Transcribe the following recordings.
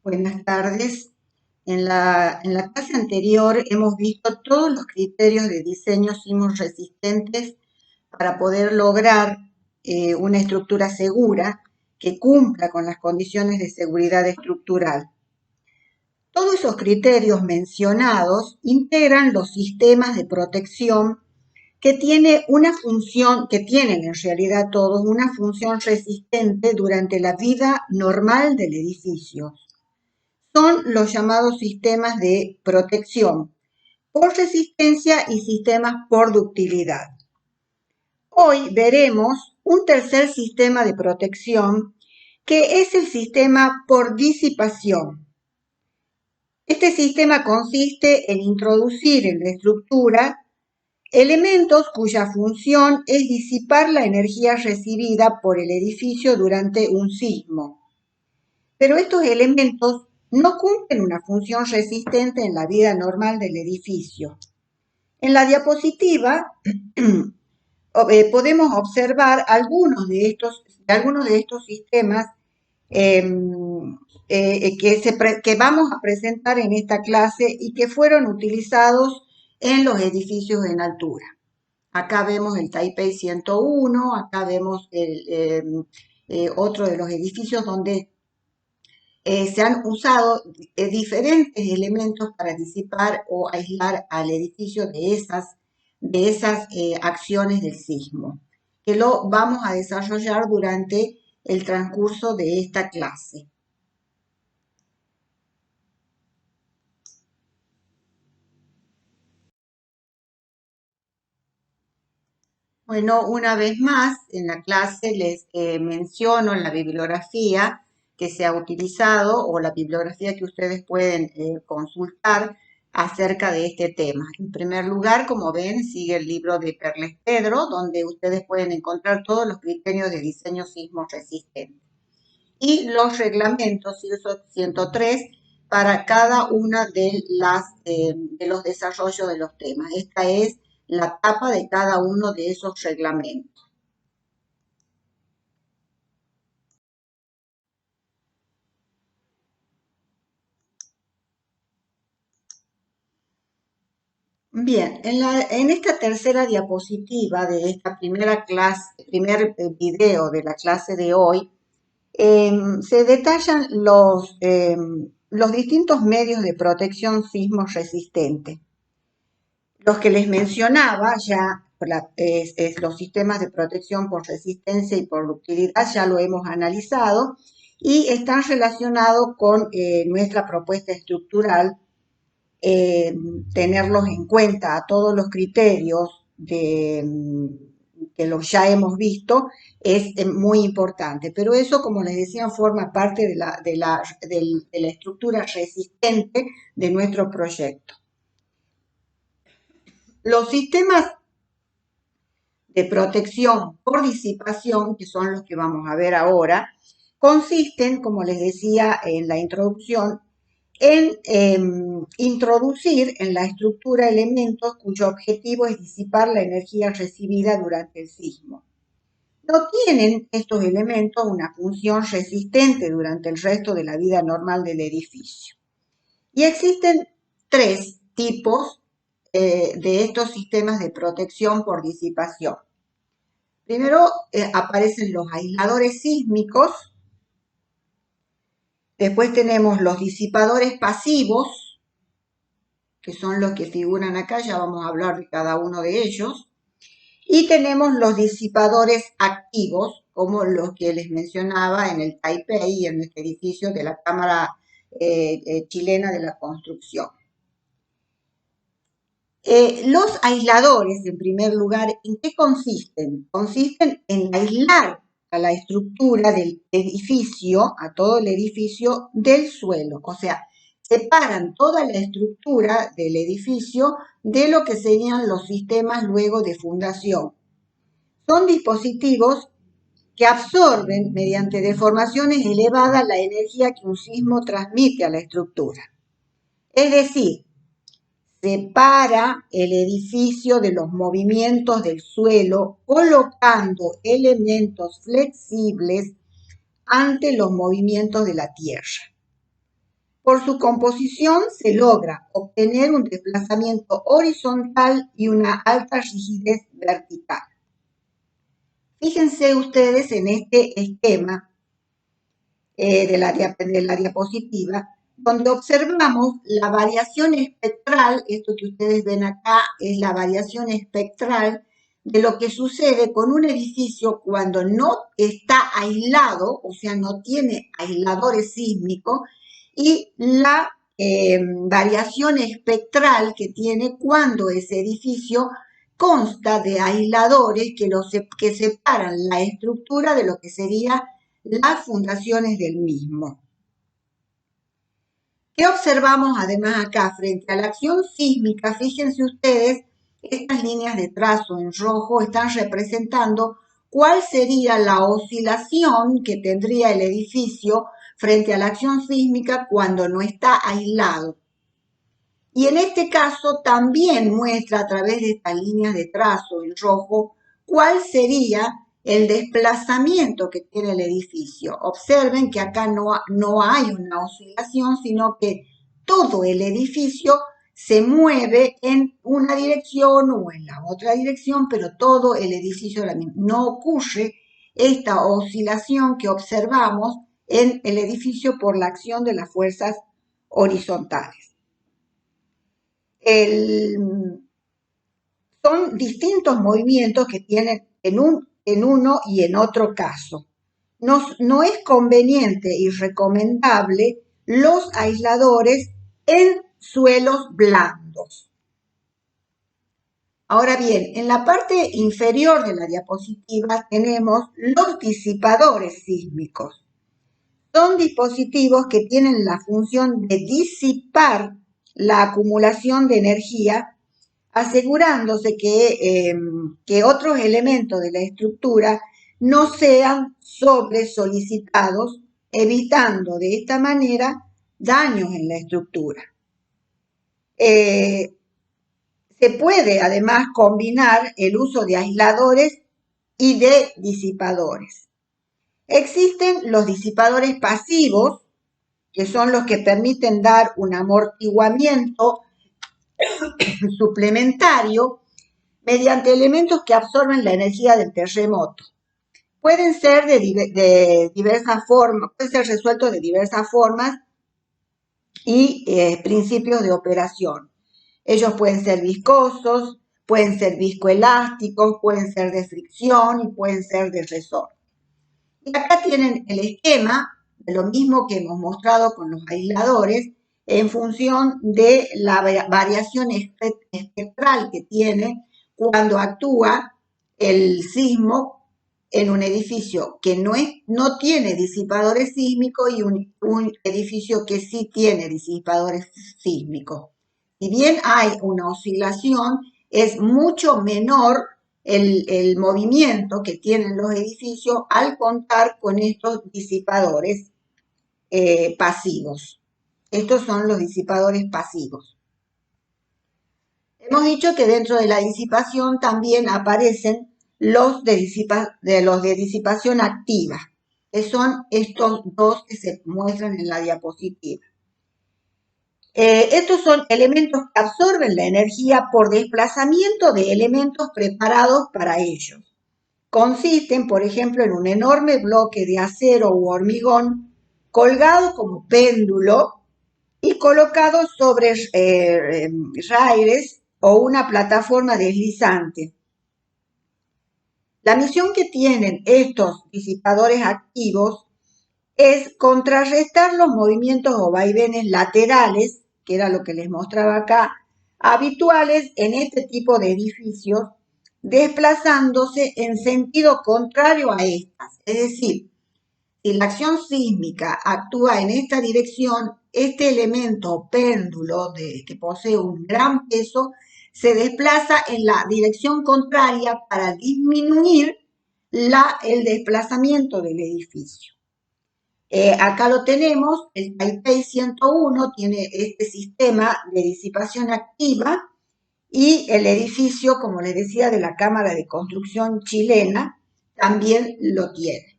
Buenas tardes. En la clase anterior hemos visto todos los criterios de diseño sismos resistentes para poder lograr una estructura segura que cumpla con las condiciones de seguridad estructural. Todos esos criterios mencionados integran los sistemas de protección que tienen en realidad todos una función resistente durante la vida normal del edificio. Son los llamados sistemas de protección por resistencia y sistemas por ductilidad. Hoy veremos un tercer sistema de protección que es el sistema por disipación. Este sistema consiste en introducir en la estructura elementos cuya función es disipar la energía recibida por el edificio durante un sismo. Pero estos elementos no cumplen una función resistente en la vida normal del edificio. En la diapositiva podemos observar algunos de estos sistemas que vamos a presentar en esta clase y que fueron utilizados en los edificios en altura. Acá vemos el Taipei 101, acá vemos otro de los edificios donde se han usado diferentes elementos para disipar o aislar al edificio de esas acciones del sismo, que lo vamos a desarrollar durante el transcurso de esta clase. Bueno, una vez más, en la clase les menciono la bibliografía que se ha utilizado o la bibliografía que ustedes pueden consultar acerca de este tema. En primer lugar, como ven, sigue el libro de Perles Pedro, donde ustedes pueden encontrar todos los criterios de diseño sismo resistente. Y los reglamentos ISO 103 para cada una de los desarrollos de los temas. Esta es la tapa de cada uno de esos reglamentos. Bien, en esta tercera diapositiva de esta primera clase, primer video de la clase de hoy, se detallan los distintos medios de protección sismo resistente. Los que les mencionaba ya, los sistemas de protección por resistencia y por ductilidad, ya lo hemos analizado y están relacionados con nuestra propuesta estructural, tenerlos en cuenta a todos los criterios que los ya hemos visto es muy importante. Pero eso, como les decía, forma parte de la estructura resistente de nuestro proyecto. Los sistemas de protección por disipación, que son los que vamos a ver ahora, consisten, como les decía en la introducción, en introducir en la estructura elementos cuyo objetivo es disipar la energía recibida durante el sismo. No tienen estos elementos una función resistente durante el resto de la vida normal del edificio. Y existen tres tipos de estos sistemas de protección por disipación. Primero aparecen los aisladores sísmicos, después tenemos los disipadores pasivos, que son los que figuran acá, ya vamos a hablar de cada uno de ellos, y tenemos los disipadores activos, como los que les mencionaba en el Taipei, en este edificio de la Cámara Chilena de la Construcción. Los aisladores, en primer lugar, ¿en qué consisten? Consisten en aislar a la estructura del edificio, a todo el edificio, del suelo. O sea, separan toda la estructura del edificio de lo que serían los sistemas luego de fundación. Son dispositivos que absorben mediante deformaciones elevadas la energía que un sismo transmite a la estructura. Es decir, separa el edificio de los movimientos del suelo colocando elementos flexibles ante los movimientos de la tierra. Por su composición se logra obtener un desplazamiento horizontal y una alta rigidez vertical. Fíjense ustedes en este esquema de la diapositiva, donde observamos la variación espectral. Esto que ustedes ven acá es la variación espectral de lo que sucede con un edificio cuando no está aislado, o sea, no tiene aisladores sísmicos, y la variación espectral que tiene cuando ese edificio consta de aisladores que separan la estructura de lo que sería las fundaciones del mismo. ¿Qué observamos además acá? Frente a la acción sísmica, fíjense ustedes, estas líneas de trazo en rojo están representando cuál sería la oscilación que tendría el edificio frente a la acción sísmica cuando no está aislado. Y en este caso también muestra a través de estas líneas de trazo en rojo cuál sería el desplazamiento que tiene el edificio. Observen que acá no hay una oscilación, sino que todo el edificio se mueve en una dirección o en la otra dirección, pero todo el edificio la misma. No ocurre esta oscilación que observamos en el edificio por la acción de las fuerzas horizontales. Son distintos movimientos que tienen en uno y en otro caso. No es conveniente y recomendable los aisladores en suelos blandos. Ahora bien, en la parte inferior de la diapositiva tenemos los disipadores sísmicos. Son dispositivos que tienen la función de disipar la acumulación de energía, asegurándose que otros elementos de la estructura no sean sobresolicitados, evitando de esta manera daños en la estructura. Se puede además combinar el uso de aisladores y de disipadores. Existen los disipadores pasivos, que son los que permiten dar un amortiguamiento suplementario mediante elementos que absorben la energía del terremoto. Pueden ser de diversas formas, pueden ser resueltos de diversas formas y principios de operación. Ellos pueden ser viscosos, pueden ser viscoelásticos, pueden ser de fricción y pueden ser de resorte. Y acá tienen el esquema de lo mismo que hemos mostrado con los aisladores en función de la variación espectral que tiene cuando actúa el sismo en un edificio que no tiene disipadores sísmicos y un edificio que sí tiene disipadores sísmicos. Si bien hay una oscilación, es mucho menor el movimiento que tienen los edificios al contar con estos disipadores pasivos. Estos son los disipadores pasivos. Hemos dicho que dentro de la disipación también aparecen los de disipación activa, que son estos dos que se muestran en la diapositiva. Estos son elementos que absorben la energía por desplazamiento de elementos preparados para ellos. Consisten, por ejemplo, en un enorme bloque de acero u hormigón colgado como péndulo y colocado sobre raíles o una plataforma deslizante. La misión que tienen estos disipadores activos es contrarrestar los movimientos o vaivenes laterales, que era lo que les mostraba acá, habituales en este tipo de edificios, desplazándose en sentido contrario a estas. Es decir, si la acción sísmica actúa en esta dirección, este elemento péndulo que posee un gran peso se desplaza en la dirección contraria para disminuir el desplazamiento del edificio. Acá lo tenemos, el Taipei 101 tiene este sistema de disipación activa y el edificio, como les decía, de la Cámara de Construcción chilena también lo tiene.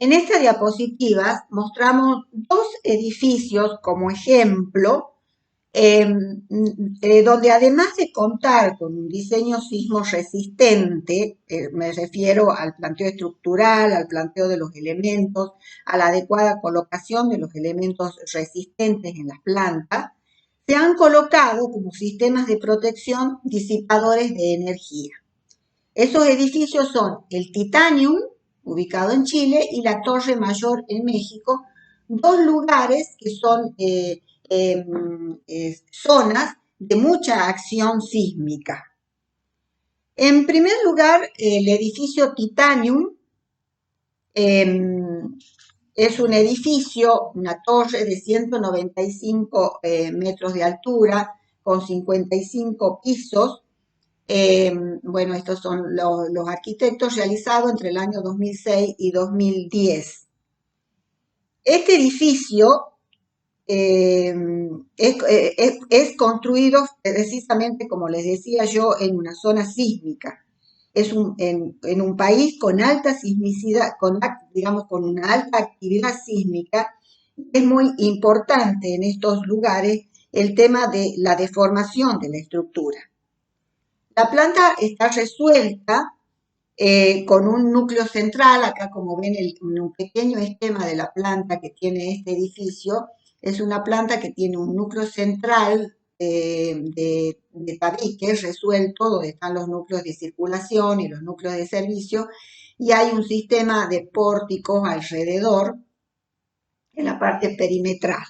En esta diapositiva mostramos dos edificios como ejemplo, donde además de contar con un diseño sismo resistente, me refiero al planteo estructural, al planteo de los elementos, a la adecuada colocación de los elementos resistentes en las plantas, se han colocado como sistemas de protección disipadores de energía. Esos edificios son el Titanium, ubicado en Chile, y la Torre Mayor en México, dos lugares que son zonas de mucha acción sísmica. En primer lugar, el edificio Titanium es un edificio, una torre de 195 metros de altura, con 55 pisos. Bueno, estos son los arquitectos realizados entre el año 2006 y 2010. Este edificio es construido precisamente, como les decía yo, en una zona sísmica. Es en un país con alta sismicidad, digamos, con una alta actividad sísmica. Es muy importante en estos lugares el tema de la deformación de la estructura. La planta está resuelta con un núcleo central. Acá, como ven, un pequeño esquema de la planta que tiene este edificio. Es una planta que tiene un núcleo central de tabiques resuelto, donde están los núcleos de circulación y los núcleos de servicio, y hay un sistema de pórticos alrededor en la parte perimetral.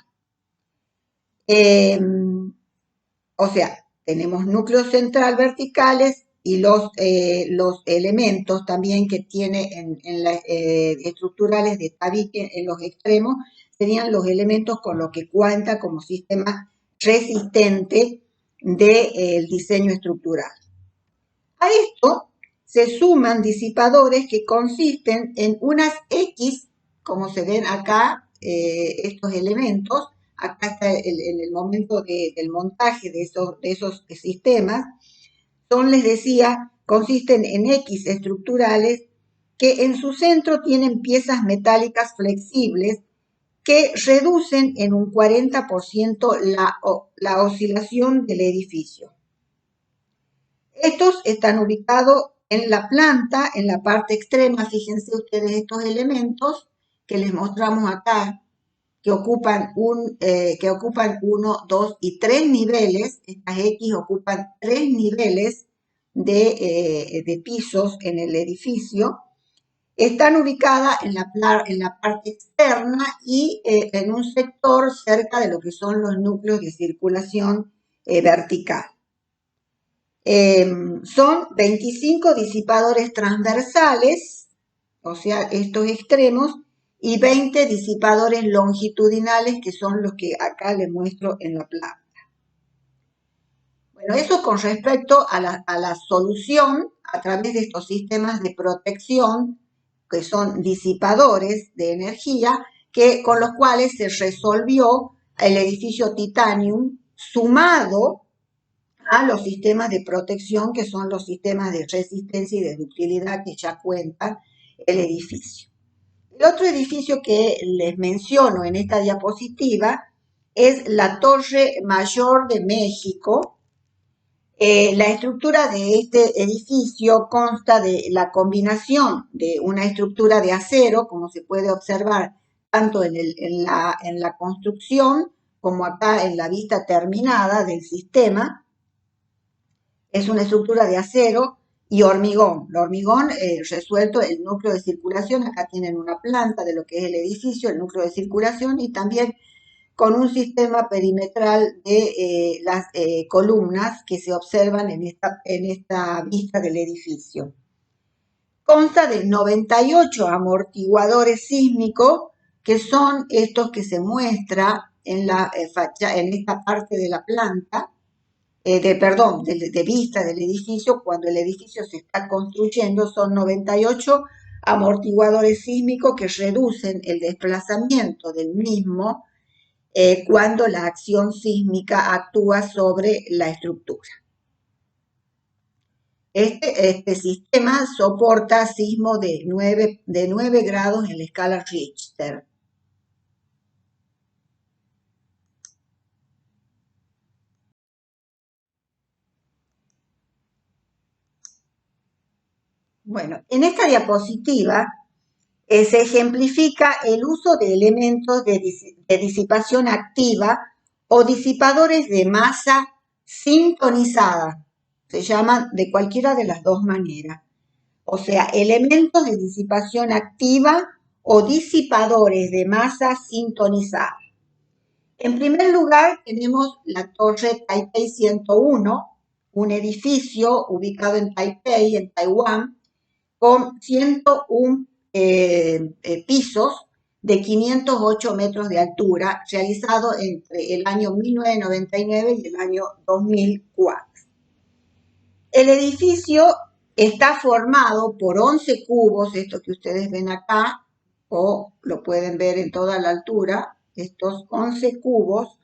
O sea, tenemos núcleos central verticales y los elementos también que tiene en las estructurales de tabique en los extremos serían los elementos con los que cuenta como sistema resistente del diseño estructural. A esto se suman disipadores que consisten en unas X, como se ven acá, estos elementos. Acá está en el momento del montaje de esos sistemas. Les decía, consisten en X estructurales que en su centro tienen piezas metálicas flexibles que reducen en un 40% la oscilación del edificio. Estos están ubicados en la planta, en la parte extrema. Fíjense ustedes estos elementos que les mostramos acá, que ocupan 1, 2 y 3 niveles. Estas X ocupan 3 niveles de pisos en el edificio. Están ubicadas en la parte externa y en un sector cerca de lo que son los núcleos de circulación vertical. Son 25 disipadores transversales, o sea, estos extremos, y 20 disipadores longitudinales, que son los que acá les muestro en la planta. Bueno, eso con respecto a la solución a través de estos sistemas de protección, que son disipadores de energía, con los cuales se resolvió el edificio Titanium, sumado a los sistemas de protección, que son los sistemas de resistencia y de ductilidad que ya cuentan el edificio. El otro edificio que les menciono en esta diapositiva es la Torre Mayor de México. La estructura de este edificio consta de la combinación de una estructura de acero, como se puede observar tanto en la construcción como acá en la vista terminada del sistema. Es una estructura de acero y hormigón. El hormigón resuelto, el núcleo de circulación. Acá tienen una planta de lo que es el edificio, el núcleo de circulación, y también con un sistema perimetral de las columnas que se observan en esta vista del edificio. Consta de 98 amortiguadores sísmicos, que son estos que se muestra en esta parte de la planta, de vista del edificio. Cuando el edificio se está construyendo, son 98 amortiguadores sísmicos que reducen el desplazamiento del mismo cuando la acción sísmica actúa sobre la estructura. Este sistema soporta sismos de 9 grados en la escala Richter. Bueno, en esta diapositiva se ejemplifica el uso de elementos de disipación activa o disipadores de masa sintonizada. Se llaman de cualquiera de las dos maneras. O sea, elementos de disipación activa o disipadores de masa sintonizada. En primer lugar, tenemos la torre Taipei 101, un edificio ubicado en Taipei, en Taiwán, con 101 pisos de 508 metros de altura, realizado entre el año 1999 y el año 2004. El edificio está formado por 11 cubos, estos que ustedes ven acá, o lo pueden ver en toda la altura, estos 11 cubos.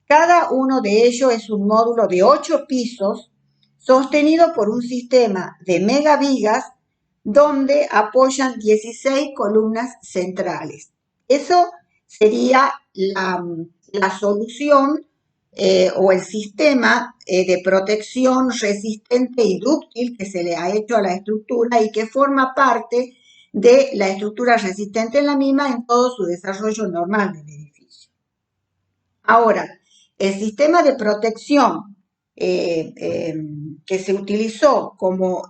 Cada uno de ellos es un módulo de 8 pisos, sostenido por un sistema de megavigas donde apoyan 16 columnas centrales. Eso sería la solución o el sistema de protección resistente y dúctil que se le ha hecho a la estructura y que forma parte de la estructura resistente en la misma en todo su desarrollo normal del edificio. Ahora, el sistema de protección que se utilizó como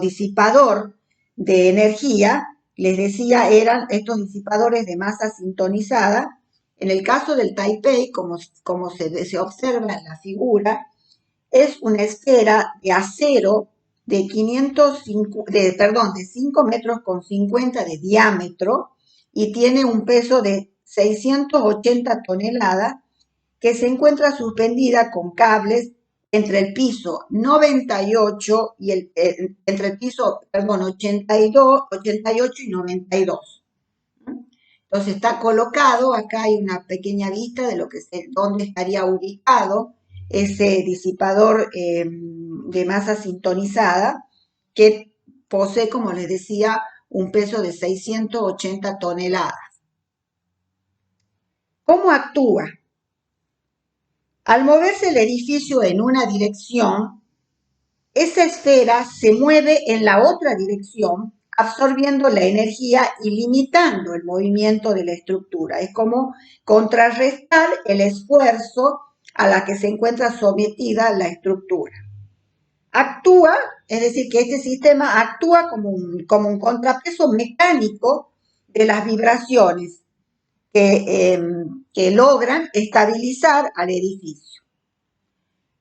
disipador de energía, les decía, eran estos disipadores de masa sintonizada. En el caso del Taipei, como se observa en la figura, es una esfera de acero de 5 metros con 50 de diámetro y tiene un peso de 680 toneladas que se encuentra suspendida con cables entre el piso 98 y entre el piso, 88 y 92. Entonces está colocado, acá hay una pequeña vista de dónde estaría ubicado ese disipador de masa sintonizada que posee, como les decía, un peso de 680 toneladas. ¿Cómo actúa? Al moverse el edificio en una dirección, esa esfera se mueve en la otra dirección, absorbiendo la energía y limitando el movimiento de la estructura. Es como contrarrestar el esfuerzo a la que se encuentra sometida la estructura. Actúa, es decir, que este sistema actúa como un contrapeso mecánico de las vibraciones que logran estabilizar al edificio.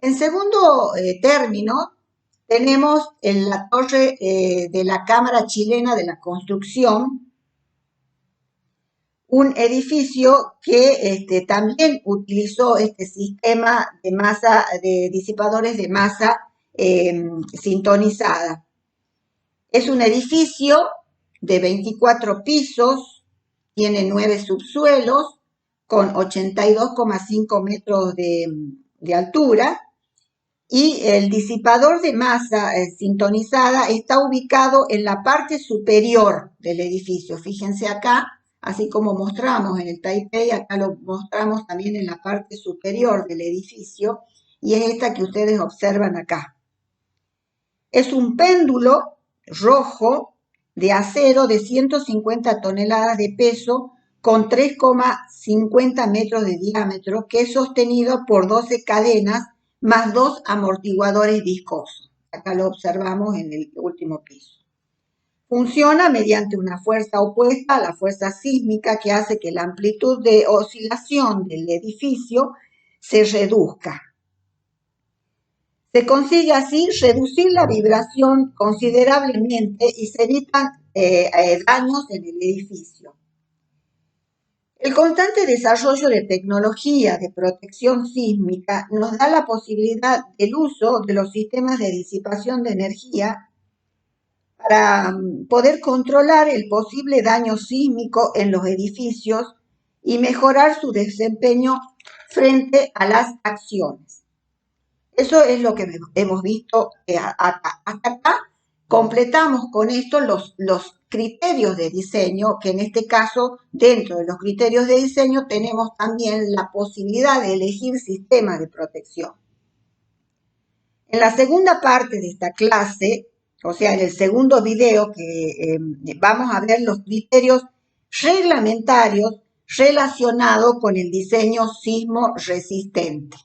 En segundo término, tenemos en la torre de la Cámara Chilena de la Construcción, un edificio que también utilizó este sistema de disipadores de masa sintonizada. Es un edificio de 24 pisos, tiene 9 subsuelos, con 82,5 metros de altura, y el disipador de masa sintonizada está ubicado en la parte superior del edificio. Fíjense acá, así como mostramos en el Taipei, acá lo mostramos también en la parte superior del edificio, y es esta que ustedes observan acá. Es un péndulo rojo de acero de 150 toneladas de peso con 3,50 metros de diámetro, que es sostenido por 12 cadenas más 2 amortiguadores viscosos. Acá lo observamos en el último piso. Funciona mediante una fuerza opuesta a la fuerza sísmica que hace que la amplitud de oscilación del edificio se reduzca. Se consigue así reducir la vibración considerablemente y se evitan daños en el edificio. El constante desarrollo de tecnología de protección sísmica nos da la posibilidad del uso de los sistemas de disipación de energía para poder controlar el posible daño sísmico en los edificios y mejorar su desempeño frente a las acciones. Eso es lo que hemos visto hasta acá. Completamos con esto los criterios de diseño, que en este caso, dentro de los criterios de diseño, tenemos también la posibilidad de elegir sistemas de protección. En la segunda parte de esta clase, o sea, en el segundo video, que vamos a ver los criterios reglamentarios relacionados con el diseño sismo resistente.